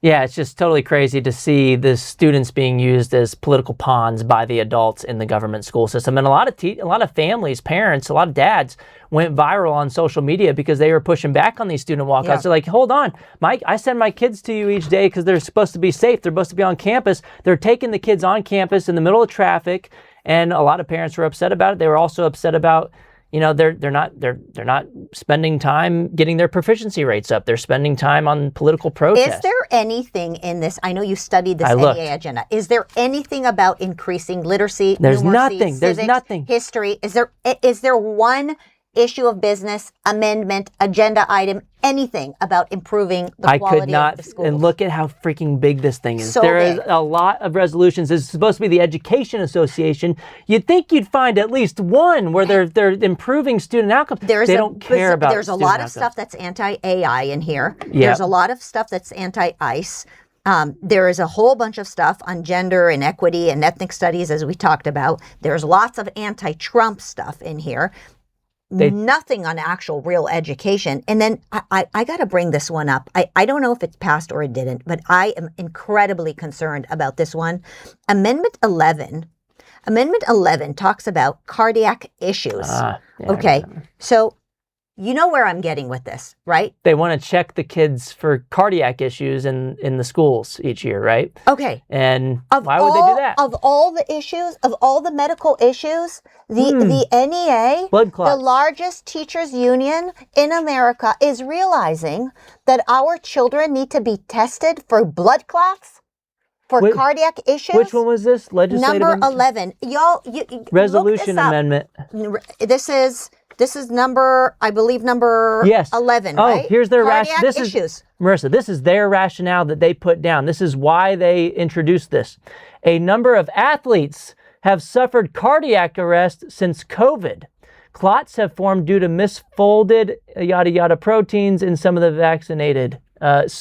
Yeah, it's just totally crazy to see the students being used as political pawns by the adults in the government school system. And a lot of families, parents, a lot of dads went viral on social media because they were pushing back on these student walkouts. Yeah. They're like, hold on, Mike, I send my kids to you each day because they're supposed to be safe. They're supposed to be on campus. They're taking the kids on campus in the middle of traffic. And a lot of parents were upset about it. They were also upset about, they're not spending time getting their proficiency rates up. They're spending time on political protests. Is there anything in this? I know you studied this NEA agenda. Is there anything about increasing literacy? There's numeracy, nothing. Civics, There's nothing. History. Is there one issue of business, amendment, agenda item, anything about improving the quality of the schools? And look at how freaking big this thing is. So there big. is a lot of resolutions. This is supposed to be the Education Association. You'd think you'd find at least one where they're improving student outcomes. They don't care about There's a lot of stuff that's anti-AI in here. Yep. There's a lot of stuff that's anti-ICE. There is a whole bunch of stuff on gender and equity and ethnic studies, as we talked about. There's lots of anti-Trump stuff in here. Nothing on actual real education. And then I got to bring this one up. I don't know if it's passed or it didn't, but I am incredibly concerned about this one. Amendment 11 talks about cardiac issues. Okay, so you know where I'm getting with this, right? They want to check the kids for cardiac issues in the schools each year, right? Okay. And why would they do that? Of all the issues, of all the medical issues, the NEA, blood clots, the largest teachers union in America, is realizing that our children need to be tested for blood clots, for cardiac issues. Which one was this? Legislative Number 11. Y'all, resolution amendment. This is number, I believe, number 11, right? Oh, here's their cardiac issues. Marissa, this is their rationale that they put down. This is why they introduced this. A number of athletes have suffered cardiac arrest since COVID. Clots have formed due to misfolded yada yada proteins in some of the vaccinated. Who forced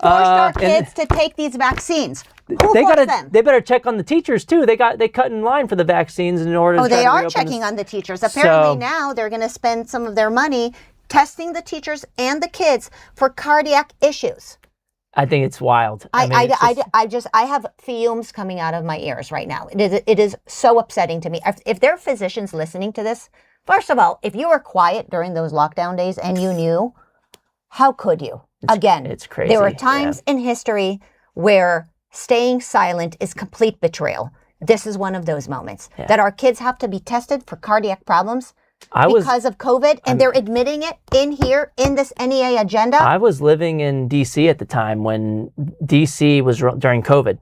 our kids to take these vaccines? They better check on the teachers too. They cut in line for the vaccines in order to they are checking on the teachers. Apparently now they're going to spend some of their money testing the teachers and the kids for cardiac issues. I think it's wild. I have fumes coming out of my ears right now. It is so upsetting to me. If there are physicians listening to this, first of all, if you were quiet during those lockdown days and you knew, how could you? Again, it's crazy. There were times in history where staying silent is complete betrayal. This is one of those moments that our kids have to be tested for cardiac problems because of COVID, and they're admitting it in here in this NEA agenda. I was living in DC at the time when DC was during COVID,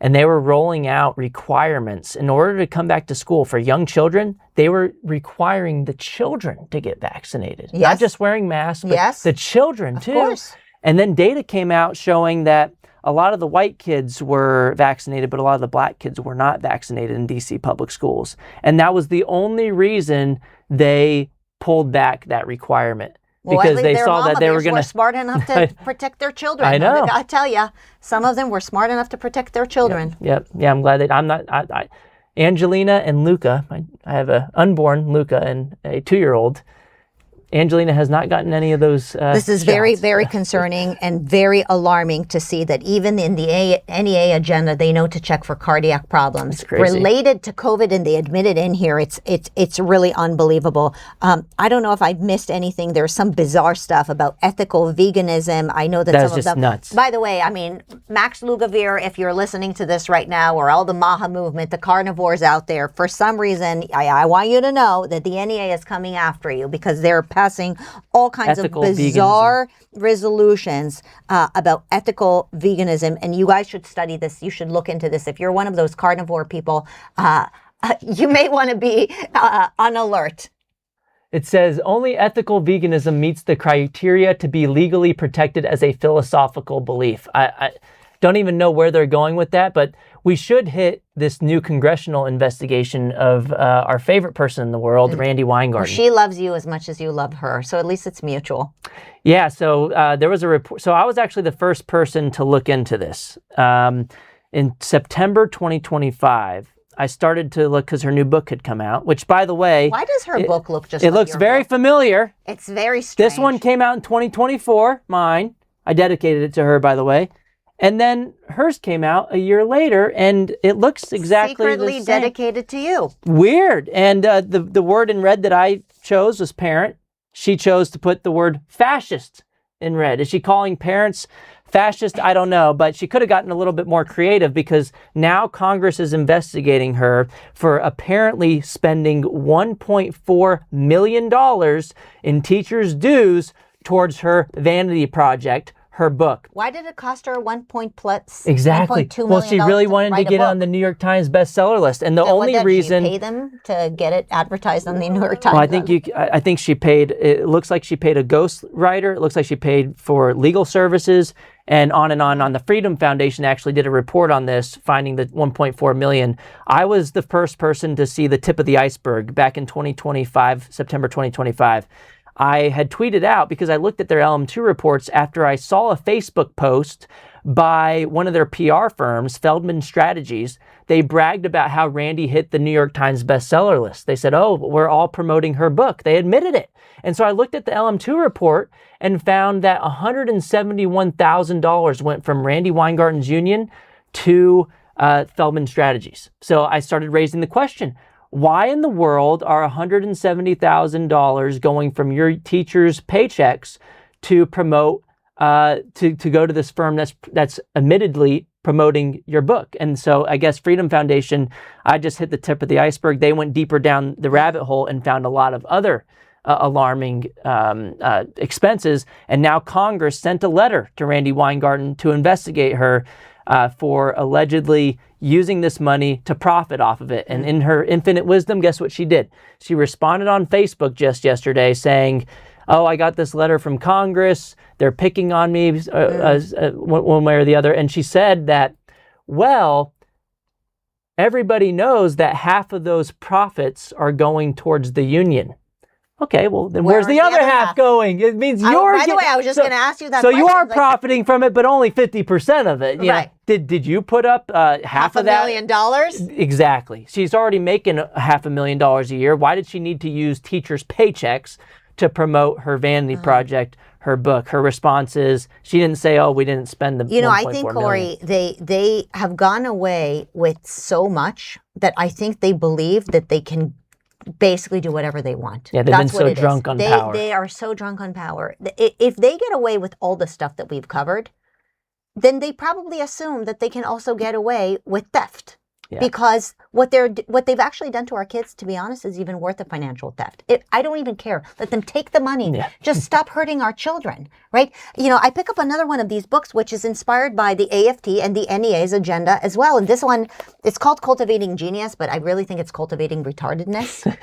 and they were rolling out requirements in order to come back to school for young children. They were requiring the children to get vaccinated, not just wearing masks, but the children too. Of course. And then data came out showing that a lot of the white kids were vaccinated, but a lot of the black kids were not vaccinated in DC public schools. And that was the only reason they pulled back that requirement. Because they saw that they were going to smart enough to protect their children. I know. I gotta tell you, some of them were smart enough to protect their children. Yep. Yeah, I'm glad that I'm not. Angelina and Luca, I have an unborn Luca and a 2-year-old. Angelina has not gotten any of those This is very, very concerning and very alarming to see that even in the NEA agenda, they know to check for cardiac problems related to COVID, and they admit it in here. It's really unbelievable. I don't know if I've missed anything. There's some bizarre stuff about ethical veganism. I know that some of them. Nuts. By the way, I mean, Max Lugavere, if you're listening to this right now, or all the MAHA movement, the carnivores out there, for some reason, I want you to know that the NEA is coming after you because they're passing all kinds of bizarre resolutions about ethical veganism. And you guys should study this. You should look into this. If you're one of those carnivore people, you may want to be on alert. It says only ethical veganism meets the criteria to be legally protected as a philosophical belief. I don't even know where they're going with that, but we should hit this new congressional investigation of our favorite person in the world, Randy Weingarten. She loves you as much as you love her, so at least it's mutual. Yeah, so there was a report. So I was actually the first person to look into this. In September 2025, I started to look because her new book had come out, which, by the way... Why does her book look just like your book? It looks very familiar. It's very strange. This one came out in 2024, mine. I dedicated it to her, by the way. And then hers came out a year later, and it looks exactly the same. Secretly dedicated to you. Weird. And the word in red that I chose was parent. She chose to put the word fascist in red. Is she calling parents fascist? I don't know, but she could have gotten a little bit more creative because now Congress is investigating her for apparently spending $1.4 million in teachers' dues towards her vanity project, her book. Why did it cost her Exactly. $1.2 million? Well, she really wanted to get on the New York Times bestseller list, and the only reason did she pay them to get it advertised on the New York Times. Well, I think she paid. It looks like she paid a ghost writer. It looks like she paid for legal services, and on and on. On the Freedom Foundation actually did a report on this, finding the 1.4 million. I was the first person to see the tip of the iceberg back in 2025, September 2025. I had tweeted out because I looked at their LM2 reports after I saw a Facebook post by one of their PR firms, Feldman Strategies. They bragged about how Randy hit the New York Times bestseller list. They said, oh, we're all promoting her book. They admitted it. And so I looked at the LM2 report and found that $171,000 went from Randy Weingarten's union to Feldman Strategies. So I started raising the question, why in the world are $170,000 going from your teachers' paychecks to promote, to go to this firm that's admittedly promoting your book? And so I guess Freedom Foundation, I just hit the tip of the iceberg. They went deeper down the rabbit hole and found a lot of other alarming expenses. And now Congress sent a letter to Randy Weingarten to investigate her for allegedly using this money to profit off of it. And in her infinite wisdom, guess what she did? She responded on Facebook just yesterday saying, oh, I got this letter from Congress. They're picking on me one way or the other. And she said that, well, everybody knows that half of those profits are going towards the union. Okay, well, then where's the other half going? It means you're... By the way, I was just going to ask you that question. So you are like, profiting from it, but only 50% of it. Right. Did you put up half of that? $500,000? Exactly. She's already making $500,000 a year. Why did she need to use teachers' paychecks to promote her vanity project, her book? Her response is, she didn't say, oh, we didn't spend the I think, Corey, they have gone away with so much that I think they believe that they can basically do whatever they want. Yeah, they've been so drunk on power. They are so drunk on power. If they get away with all the stuff that we've covered, then they probably assume that they can also get away with theft. Yeah. Because what they've actually done to our kids, to be honest, is even worth the financial theft. I don't even care. Let them take the money. Yeah. Just stop hurting our children, right? You know, I pick up another one of these books, which is inspired by the AFT and the NEA's agenda as well. And this one, it's called Cultivating Genius, but I really think it's Cultivating Retardedness.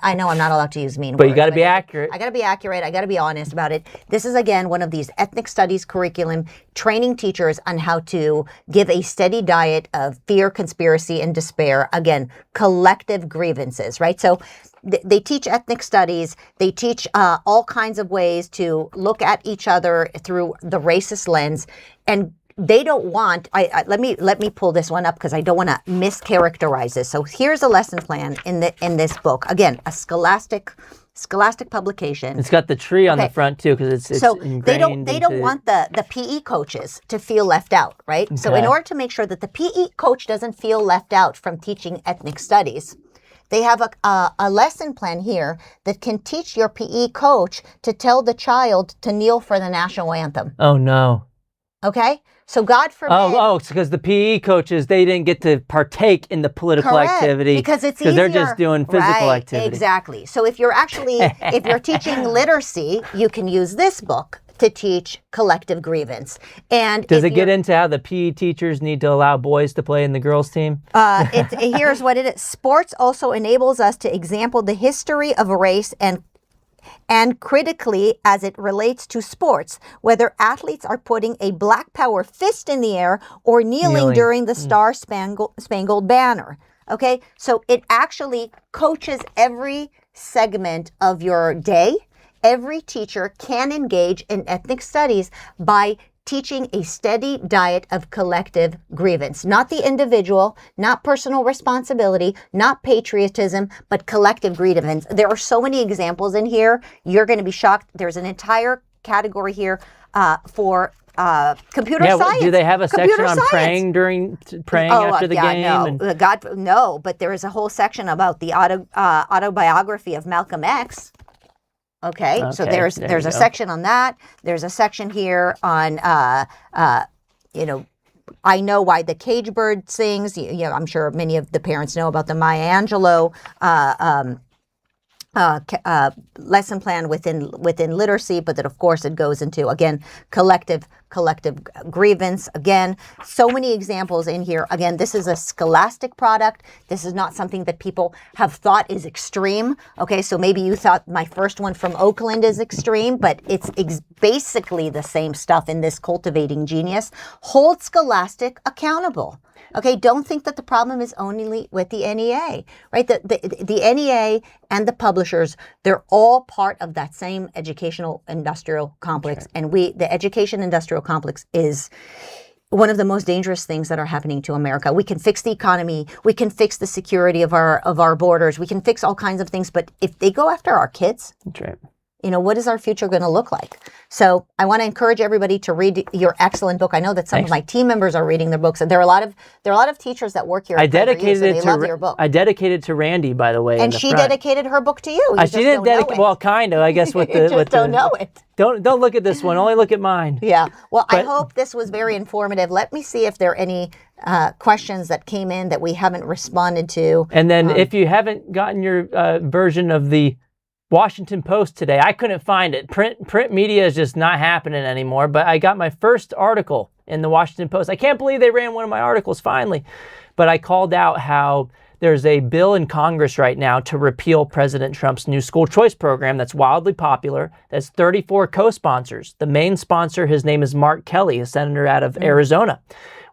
I know I'm not allowed to use mean words. But you got to be accurate. I got to be accurate. I got to be honest about it. This is, again, one of these ethnic studies curriculum training teachers on how to give a steady diet of fear, conspiracy, and despair. Again, collective grievances, right? So they teach ethnic studies. They teach all kinds of ways to look at each other through the racist lens. And they don't want, let me pull this one up because I don't want to mischaracterize this. So here's a lesson plan in this book. Again, a scholastic publication. It's got the tree on the front too, because it's so ingrained they don't want the PE coaches to feel left out, right? Okay. So in order to make sure that the PE coach doesn't feel left out from teaching ethnic studies, they have a lesson plan here that can teach your PE coach to tell the child to kneel for the national anthem. Oh no. Okay? So God forbid. Oh, it's because the PE coaches, they didn't get to partake in the political activity. Because it's easier. Because they're just doing physical activity. Exactly. So if you're teaching literacy, you can use this book to teach collective grievance. And does it get into how the PE teachers need to allow boys to play in the girls' team? Here's what it is. Sports also enables us to examine the history of a race and critically as it relates to sports, whether athletes are putting a Black Power fist in the air or kneeling during the Star-Spangled Banner. Okay, so it actually coaches every segment of your day. Every teacher can engage in ethnic studies by teaching a steady diet of collective grievance, not the individual, not personal responsibility, not patriotism, but collective grievance. There are so many examples in here. You're going to be shocked. There's an entire category here for computer science. Do they have a section on praying after the game? No, but there is a whole section about the autobiography of Malcolm X. Okay, so there's a section on that. There's a section here on, I know why the cage bird sings. I'm sure many of the parents know about the Maya Angelou lesson plan within literacy, but that of course it goes into, again, collective grievance. Again, so many examples in here. Again, this is a scholastic product. This is not something that people have thought is extreme. Okay, so maybe you thought my first one from Oakland is extreme, but it's basically the same stuff in this Cultivating Genius. Hold Scholastic accountable. Okay, don't think that the problem is only with the NEA, right? The NEA and the publishers, they're all part of that same educational industrial complex. And the education industrial complex is one of the most dangerous things that are happening to America. We can fix the economy, we can fix the security of our borders, we can fix all kinds of things, but if they go after our kids, that's right. What is our future going to look like? So I want to encourage everybody to read your excellent book. I know that some of my team members are reading their books, and there are a lot of teachers that work here. I dedicated it to your book. I dedicated to Randy, by the way. And she dedicated her book to you. She didn't dedicate. Well, kind of, I guess. With you just don't know it. Don't look at this one. Only look at mine. Yeah. Well, I hope this was very informative. Let me see if there are any questions that came in that we haven't responded to. And then, if you haven't gotten your version of the Washington Post today, I couldn't find it. Print media is just not happening anymore, but I got my first article in the Washington Post. I can't believe they ran one of my articles finally, but I called out how there's a bill in Congress right now to repeal President Trump's new school choice program that's wildly popular. That's 34 co-sponsors. The main sponsor, his name is Mark Kelly, a senator out of Arizona.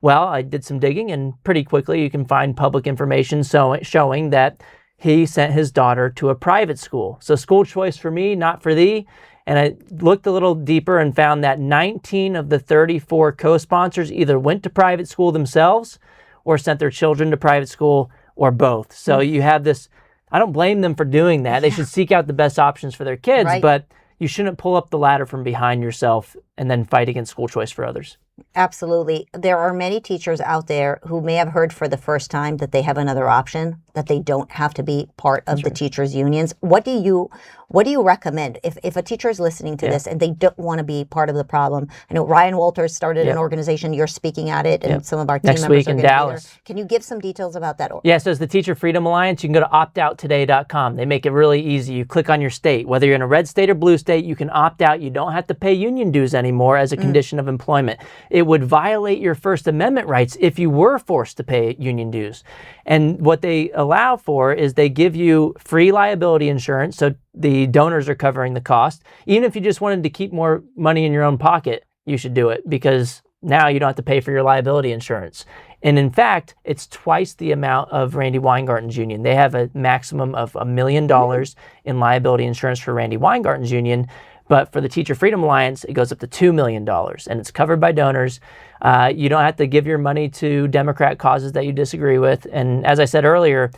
Well, I did some digging, and pretty quickly you can find public information showing that he sent his daughter to a private school. So school choice for me, not for thee. And I looked a little deeper and found that 19 of the 34 co-sponsors either went to private school themselves or sent their children to private school, or both. So you have this, I don't blame them for doing that. They should seek out the best options for their kids, but you shouldn't pull up the ladder from behind yourself and then fight against school choice for others. Absolutely. There are many teachers out there who may have heard for the first time that they have another option, that they don't have to be part of the teachers' unions. What do you recommend if a teacher is listening to this and they don't want to be part of the problem? I know Ryan Walters started an organization. You're speaking at it, and some of our team next members week are in going to be Dallas. there. Can you give some details about that? Yeah, so it's the Teacher Freedom Alliance. You can go to optouttoday.com. They make it really easy. You click on your state. Whether you're in a red state or blue state, you can opt out. You don't have to pay union dues anymore as a condition of employment. It would violate your First Amendment rights if you were forced to pay union dues. And what they allow for is they give you free liability insurance, so the donors are covering the cost. Even if you just wanted to keep more money in your own pocket, you should do it, because now you don't have to pay for your liability insurance. And in fact, it's twice the amount of Randy Weingarten's union. They have a maximum of $1 million in liability insurance for Randy Weingarten's union. But for the Teacher Freedom Alliance, it goes up to $2 million, and it's covered by donors. You don't have to give your money to Democrat causes that you disagree with. And as I said earlier,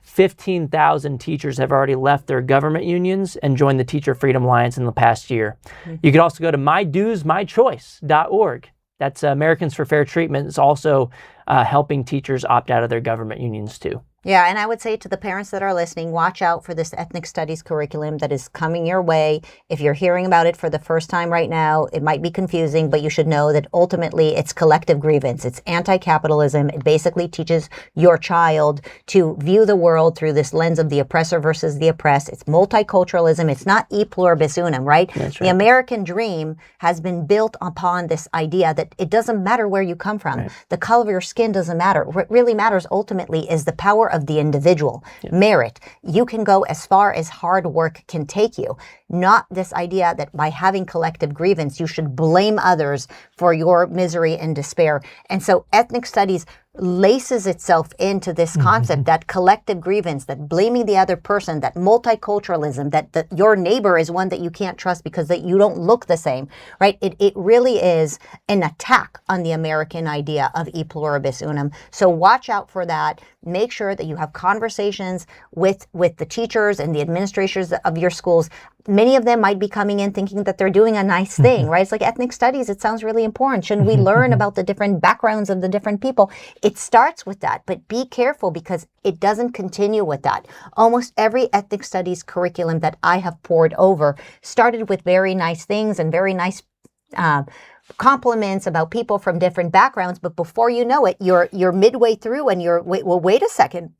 15,000 teachers have already left their government unions and joined the Teacher Freedom Alliance in the past year. You could also go to myduesmychoice.org. That's Americans for Fair Treatment. It's also helping teachers opt out of their government unions too. Yeah, and I would say to the parents that are listening, watch out for this ethnic studies curriculum that is coming your way. If you're hearing about it for the first time right now, it might be confusing, but you should know that ultimately it's collective grievance. It's anti-capitalism. It basically teaches your child to view the world through this lens of the oppressor versus the oppressed. It's multiculturalism. It's not e pluribus unum, right? That's right. The American dream has been built upon this idea that it doesn't matter where you come from. Right. The color of your skin doesn't matter. What really matters ultimately is the power of the individual. Merit. You can go as far as hard work can take you. Not this idea that by having collective grievance, you should blame others for your misery and despair. And so ethnic studies laces itself into this concept that collective grievance, that blaming the other person, that multiculturalism, that your neighbor is one that you can't trust because that you don't look the same, right? It really is an attack on the American idea of e pluribus unum. So watch out for that. Make sure that you have conversations with the teachers and the administrators of your schools. Many of them might be coming in thinking that they're doing a nice thing, right? It's like ethnic studies. It sounds really important. Shouldn't we learn about the different backgrounds of the different people? It starts with that, but be careful because it doesn't continue with that. Almost every ethnic studies curriculum that I have poured over started with very nice things and very nice compliments about people from different backgrounds, but before you know it, you're midway through and wait a second.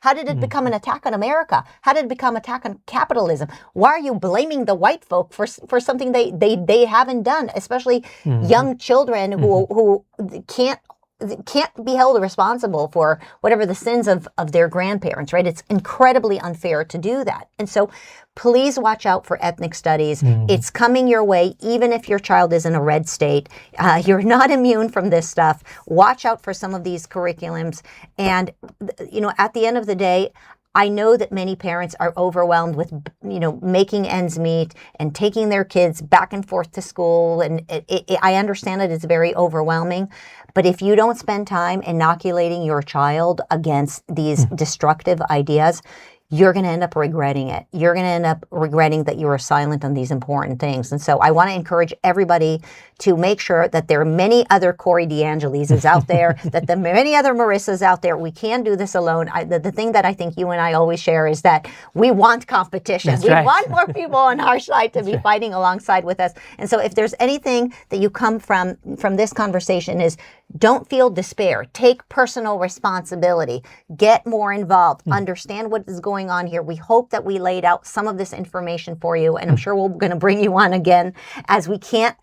How did it become an attack on America? How did it become an attack on capitalism? Why are you blaming the white folk for something they haven't done, especially young children who can't be held responsible for whatever the sins of their grandparents, right? It's incredibly unfair to do that. And so please watch out for ethnic studies. It's coming your way, even if your child is in a red state. You're not immune from this stuff. Watch out for some of these curriculums. And, at the end of the day, I know that many parents are overwhelmed with, making ends meet and taking their kids back and forth to school. And I understand that it's very overwhelming. But if you don't spend time inoculating your child against these destructive ideas, you're going to end up regretting it. You're going to end up regretting that you were silent on these important things. And so I want to encourage everybody to make sure that there are many other Corey DeAngelis out there, that there are many other Marissas out there. We can't do this alone. The thing that I think you and I always share is that we want competition. That's we right. want more people on our side to be fighting alongside with us. And so if there's anything that you come from this conversation is don't feel despair. Take personal responsibility. Get more involved. Understand what is going on here. We hope that we laid out some of this information for you, and I'm sure we're going to bring you on again, as we can't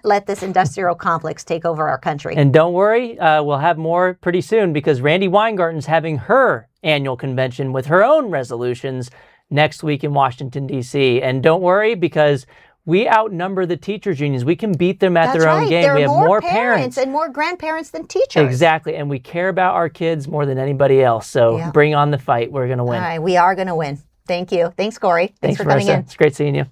let this industrial complex take over our country. And don't worry, we'll have more pretty soon, because Randy Weingarten's having her annual convention with her own resolutions next week in Washington, D.C. And don't worry, because we outnumber the teachers' unions. We can beat them at their own game. There we are have more parents and more grandparents than teachers. Exactly. And we care about our kids more than anybody else. So bring on the fight. We're going to win. All right. We are going to win. Thank you. Thanks, Corey. Thanks for coming Marissa. in. It's great seeing you.